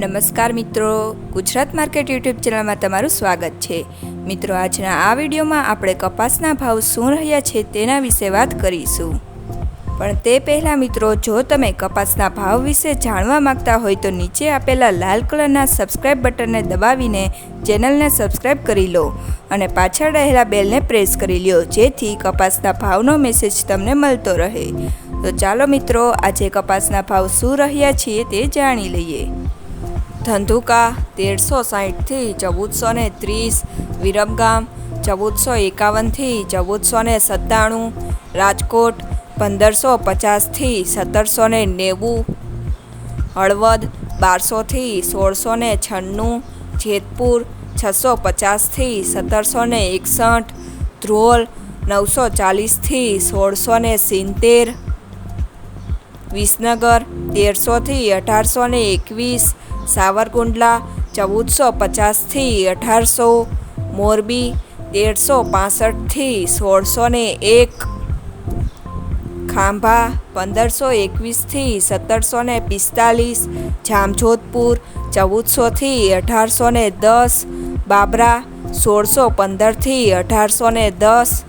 નમસ્કાર મિત્રો, Gujarat market YouTube ચેનલમાં તમારું સ્વાગત છે। મિત્રો, આજના આ વિડીયોમાં આપણે કપાસના ભાવ શું રહ્યા છે તેના વિશે વાત કરીશું। પણ તે પહેલાં મિત્રો, જો તમે કપાસના ભાવ વિશે જાણવા માંગતા હોય તો નીચે આપેલા લાલ કલરના સબસ્ક્રાઇબ બટનને દબાવીને ચેનલને સબસ્ક્રાઇબ કરી લો અને પાછળ રહેલા બેલને પ્રેસ કરી લો, જેથી કપાસના ભાવનો મેસેજ તમને મળતો રહે। તો ચાલો મિત્રો, આજે કપાસના ભાવ શું રહ્યા છે તે જાણી લઈએ। ધંધુકા 1360 થી 1430, વિરમગામ 1451 થી 1497, રાજકોટ 1550 થી 1790, હળવદ 1200 થી 1696, જેતપુર 650 થી 1761, ધ્રોલ 940 થી 1670, વિસનગર 1300 થી 1821, સાવરકુંડલા 1450 થી 1800, મોરબી 1365 થી 1601, ખાંભા 1521 થી 1745, જામજોધપુર 1400 થી 1810, બાબરા 1615 થી 1810,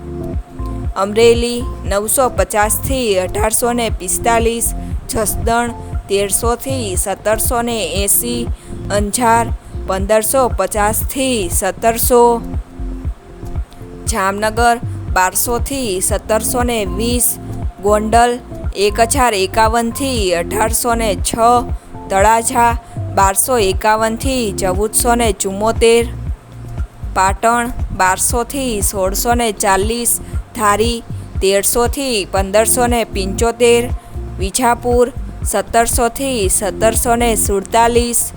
અમરેલી 950 થી 1845, જસદણ 1300 થી 1780, અંજાર 1550 થી 1700, જામનગર 1200 થી 1720, ગોંડલ 1051 થી 1806, તળાજા 1251 થી 1474, પાટણ 1200 થી 1640, ધારી 1300 થી 1575, વિજાપુર 1700 થી 1747,